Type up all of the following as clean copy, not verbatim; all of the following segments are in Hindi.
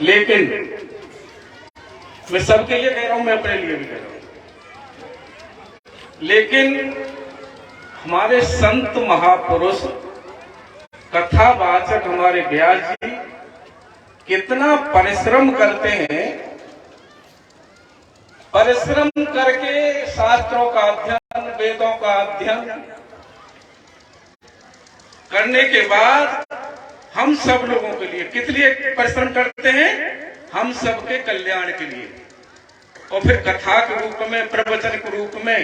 लेकिन मैं सबके लिए कह रहा हूं, मैं अपने लिए भी कह रहा हूं, लेकिन हमारे संत महापुरुष कथावाचक हमारे व्यास जी कितना परिश्रम करते हैं। परिश्रम करके शास्त्रों का अध्ययन, वेदों का अध्ययन करने के बाद हम सब लोगों के लिए किस लिए परिश्रम करते हैं? हम सबके कल्याण के लिए। और फिर कथा के रूप में, प्रवचन के रूप में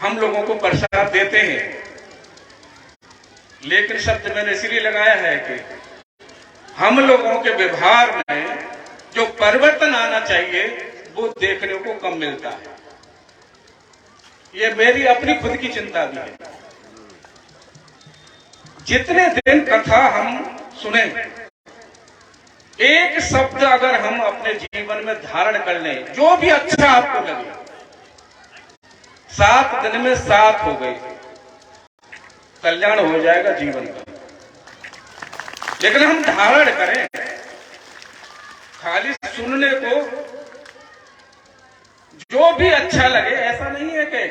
हम लोगों को प्रसाद देते हैं। लेकिन शब्द मैंने इसलिए लगाया है कि हम लोगों के व्यवहार में जो परिवर्तन आना चाहिए वो देखने को कम मिलता है। ये मेरी अपनी खुद की चिंता भी है। जितने दिन कथा हम सुने, एक शब्द अगर हम अपने जीवन में धारण कर लें, जो भी अच्छा आपको लगे, 7 दिन में 7 हो गए, कल्याण हो जाएगा जीवन का। लेकिन हम धारण करें खाली सुनने को, जो भी अच्छा लगे, ऐसा नहीं है कि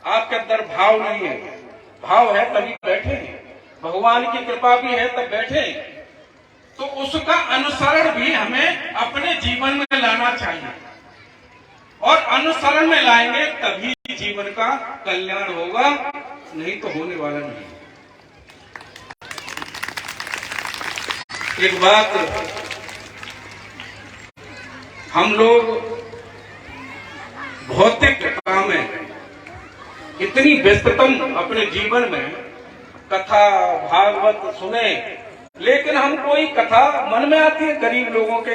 आपके अंदर भाव नहीं है। भाव है तभी बैठे हैं, भगवान की कृपा भी है तब बैठे हैं। तो उसका अनुसरण भी हमें अपने जीवन में लाना चाहिए, और अनुसरण में लाएंगे तभी जीवन का कल्याण होगा, नहीं तो होने वाला नहीं। एक बात, हम लोग भौतिकता में इतनी व्यस्ततम अपने जीवन में कथा भागवत सुने, लेकिन हम कोई कथा मन में आती है गरीब लोगों के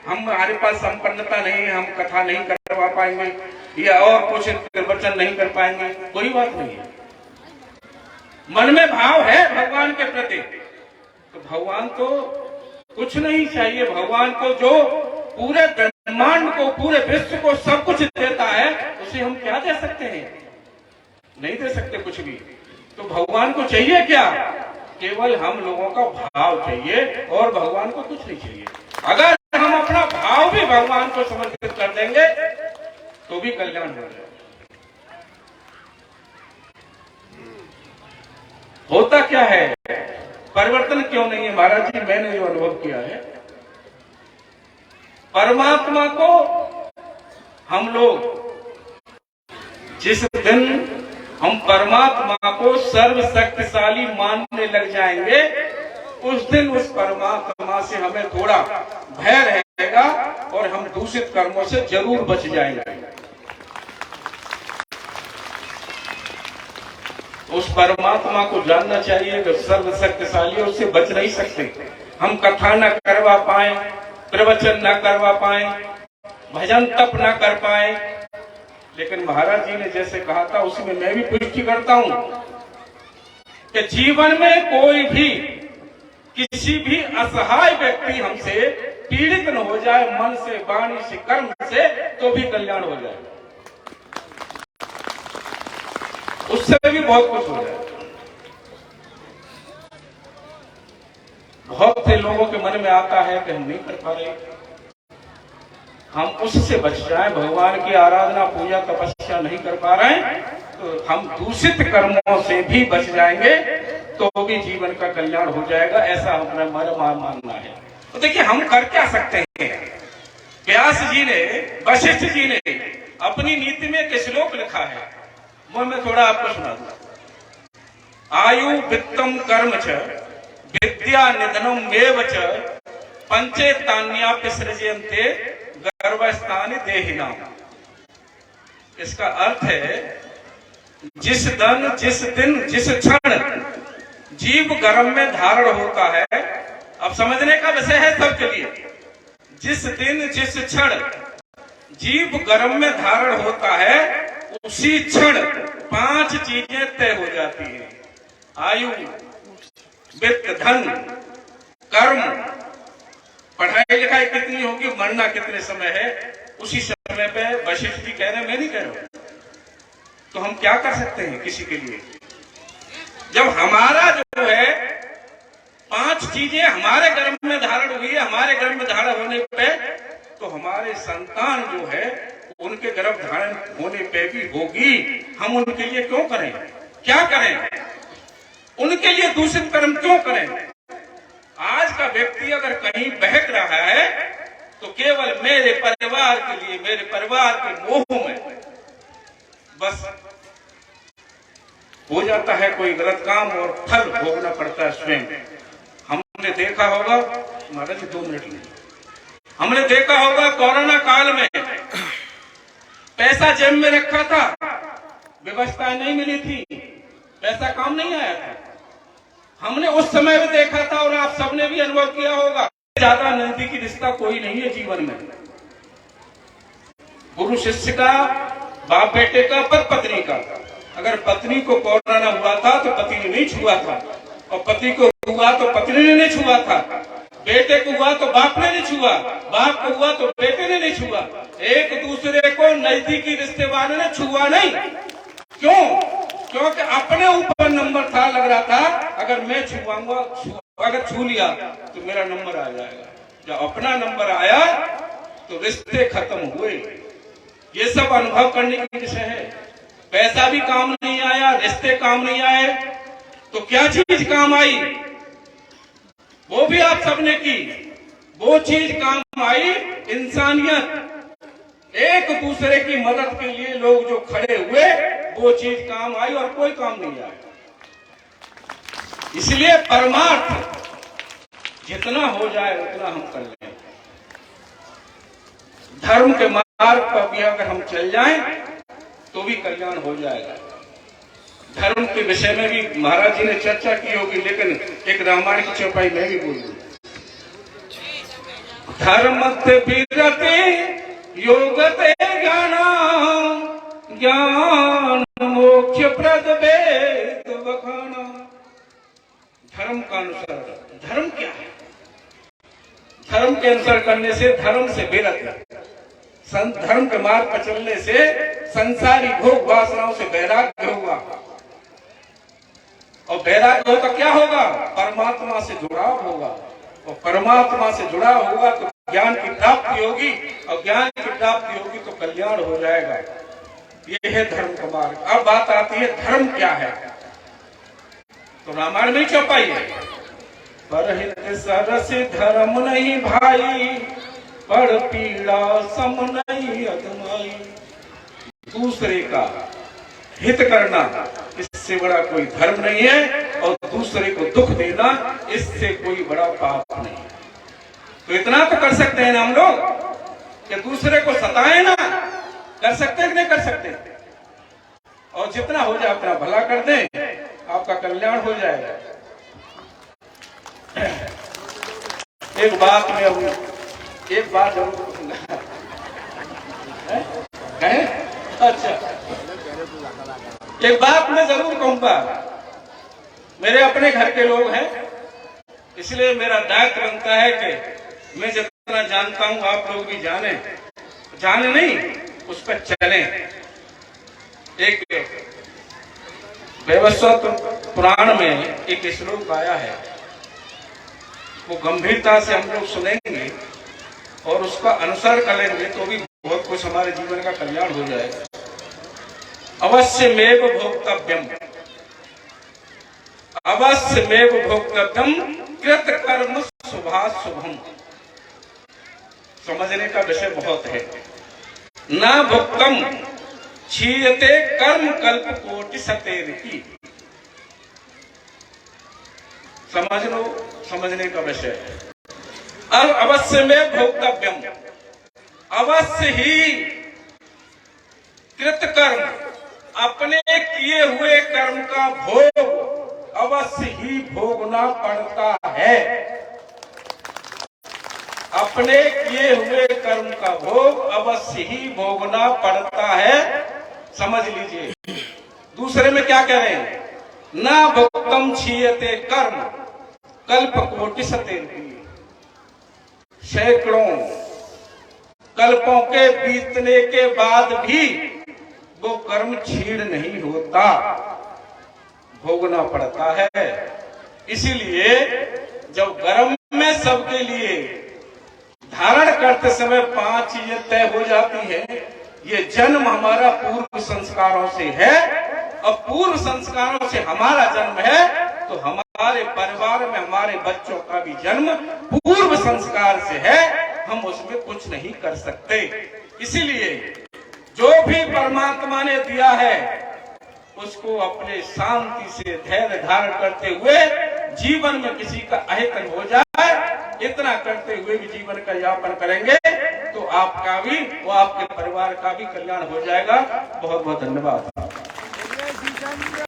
हमारे पास संपन्नता नहीं है, हम कथा नहीं करवा पाएंगे या और कुछ प्रवचन नहीं कर पाएंगे, कोई बात नहीं है। मन में भाव है भगवान के प्रति, तो भगवान को कुछ नहीं चाहिए। भगवान को जो पूरे ब्रह्मांड को, पूरे विश्व को सब कुछ देता है, उसे हम क्या दे सकते हैं? नहीं दे सकते कुछ भी। तो भगवान को चाहिए क्या? केवल हम लोगों का भाव चाहिए, और भगवान को कुछ नहीं चाहिए। अगर हम अपना भाव भी भगवान को समर्पित कर देंगे तो भी कल्याण हो जाएगा। होता क्या है, परिवर्तन क्यों नहीं है महाराज जी? मैंने जो अनुभव किया है, परमात्मा को हम लोग जिस दिन हम परमात्मा को सर्वशक्तिशाली मानने लग जाएंगे, उस दिन उस परमात्मा से हमें थोड़ा भय रहेगा और हम दूषित कर्मों से जरूर बच जाएंगे। उस परमात्मा को जानना चाहिए कि सर्वशक्तिशाली, उससे बच नहीं सकते। हम कथा न करवा पाए, प्रवचन न करवा पाए, भजन तप न कर पाए, लेकिन महाराज जी ने जैसे कहा था उसमें मैं भी पुष्टि करता हूं कि जीवन में कोई भी, किसी भी असहाय व्यक्ति हमसे पीड़ित न हो जाए, मन से, वाणी से, कर्म से, तो भी कल्याण हो जाए, उससे भी बहुत कुछ हो जाए। बहुत से लोगों के मन में आता है कि हम नहीं कर पा रहे, हम उससे बच जाएं, भगवान की आराधना, पूजा, तपस्या नहीं कर पा रहे हैं, तो हम दूषित कर्मों से भी बच जाएंगे, तो भी जीवन का कल्याण हो जाएगा, ऐसा हमारा मानना है। तो देखिए हम कर क्या सकते हैं। व्यास जी ने, वशिष्ठ जी ने अपनी नीति में एक श्लोक लिखा है, वो मैं थोड़ा आपको सुना दूं। आयु वित्तम कर्म च विद्या निधनम एव च पंचेतान्याप्य सृजयन्ते गर्भस्थानि देहिनाम। इसका अर्थ है, जिस दिन जिस क्षण जीव गर्भ में धारण होता है, अब समझने का विषय है सबके लिए, जिस दिन जिस क्षण जीव गर्भ में धारण होता है, उसी क्षण 5 चीजें तय हो जाती हैं। आयु, वित्त, धन, कर्म, पढ़ाई लिखाई कितनी होगी, मरना कितने समय है, उसी समय पे वशिष्ठ जी कह रहे हैं, मैं नहीं कह रहा हूं। तो हम क्या कर सकते हैं किसी के लिए, जब हमारा जो है 5 चीजें हमारे गर्भ में धारण हुई है, हमारे गर्भ में धारण होने पे तो हमारे संतान जो है उनके गर्भ धारण होने पे भी होगी। हम उनके लिए क्यों करें, क्या करें, उनके लिए दूषित कर्म क्यों करें? आज का व्यक्ति अगर कहीं बहक रहा है तो केवल मेरे परिवार के लिए, मेरे परिवार के मोह में बस हो जाता है कोई गलत काम और फल भोगना पड़ता है स्वयं। हमने देखा होगा, महाराज 2 मिनट नहीं, हमने देखा होगा कोरोना काल में पैसा जेब में रखा था, व्यवस्था नहीं मिली थी, पैसा काम नहीं आया था। हमने उस समय भी देखा था और आप सबने भी अनुभव किया होगा, ज्यादा नजदीकी रिश्ता कोई नहीं है जीवन में। गुरु शिष्य का, बाप बेटे का, पति पत्नी का। अगर पत्नी को कोरोना हुआ था तो पति ने नहीं छुआ था, और पति को हुआ तो पत्नी ने नहीं छुआ था, बेटे को हुआ तो बाप ने नहीं छुआ, बाप को हुआ तो बेटे ने नहीं छुआ। एक दूसरे को नजदीकी रिश्ते वालों ने छुआ नहीं। क्यों? क्योंकि अपने ऊपर नंबर था, लग रहा था अगर मैं छुआऊंगा, अगर छू लिया तो मेरा नंबर आ जाएगा। जब अपना नंबर आया तो रिश्ते खत्म हुए। ये सब अनुभव करने की विषय है। पैसा भी काम नहीं आया, रिश्ते काम नहीं आए, तो क्या चीज काम आई? वो भी आप सबने की। वो चीज काम आई इंसानियत। एक दूसरे की मदद के लिए लोग जो खड़े हुए, वो चीज काम आई और कोई काम नहीं आया। इसलिए परमार्थ जितना हो जाए उतना हम कर लें। धर्म के मार्ग पर भी अगर हम चल जाएं तो भी कल्याण हो जाएगा। धर्म के विषय में भी महाराज जी ने चर्चा की होगी, लेकिन एक रामायण की चौपाई में भी बोल दूं। धर्म विरते योगते ज्ञाना, ज्ञान मोक्ष प्रद वेद बखाना। धर्म का अनुसरण, धर्म क्या है? धर्म के अनुसरण करने से, धर्म से विरत, धर्म के मार्ग पर चलने से संसारी भोग वासनाओं से वैराग्य होगा, और वैराग्य हो तो क्या होगा? परमात्मा से जुड़ाव होगा, और परमात्मा से जुड़ा होगा तो ज्ञान की प्राप्ति होगी, और ज्ञान की प्राप्ति होगी तो कल्याण हो जाएगा। ये है धर्म का मार्ग। अब बात आती है धर्म क्या है, तो रामायण में चौपाई है, परहित सरस धर्म नहीं भाई, पर पीड़ा सम नहीं अदमाई। दूसरे का हित करना, इससे बड़ा कोई धर्म नहीं है, और दूसरे को दुख देना, इससे कोई बड़ा पाप नहीं। तो इतना तो कर सकते हैं ना हम लोग कि दूसरे को सताए ना। कर सकते हैं कि नहीं कर सकते? और जितना हो जाए अपना भला कर दें, आपका कल्याण हो जाएगा। एक बात जरूर कहूंगा। अच्छा, एक बात मैं जरूर कहूंगा। मेरे अपने घर के लोग हैं, इसलिए मेरा दायित्व बनता है कि मैं जितना जानता हूं आप लोग भी जाने नहीं, उस पर चलें। एक वैवस्वत पुराण में एक श्लोक आया है, वो गंभीरता से हम लोग सुनेंगे और उसका अनुसरण करेंगे तो भी बहुत कुछ हमारे जीवन का कल्याण हो जाएगा। अवश्यमेव भोक्तव्यम, अवश्यमेव भोक्तव्यम कृत कर्म शुभाशुभम। समझने का विषय बहुत है। न भुक्तम क्षीयते कर्म कल्प कोटि सतेरिकी। समझ लो, समझने का विषय है। अब अवश्य में भोक्तव्यम, अवश्य ही कृत कर्म, अपने किए हुए कर्म का भोग अवश्य ही भोगना पड़ता है। अपने किए हुए कर्म का भोग अवश्य ही भोगना पड़ता है। समझ लीजिए। दूसरे में क्या कह रहे हैं? न भोक्तम क्षीयते कर्म कल्प कोटि सतेरिकी। सैकड़ों कल्पों के बीतने के बाद भी वो कर्म क्षीण नहीं होता, भोगना पड़ता है। इसीलिए जब गर्भ में सबके लिए धारण करते समय 5 चीजें तय हो जाती है। ये जन्म हमारा पूर्व संस्कारों से है, और पूर्व संस्कारों से हमारा जन्म है, तो हमारे परिवार में हमारे बच्चों का भी जन्म पूर्व संस्कार से है। हम उसमें कुछ नहीं कर सकते। इसीलिए जो भी परमात्मा ने दिया है उसको अपने शांति से धैर्य धारण करते हुए जीवन में किसी का अहित हो जाए, इतना करते हुए भी जीवन का यापन करेंगे तो आपका भी वो आपके परिवार का भी कल्याण हो जाएगा। बहुत बहुत धन्यवाद।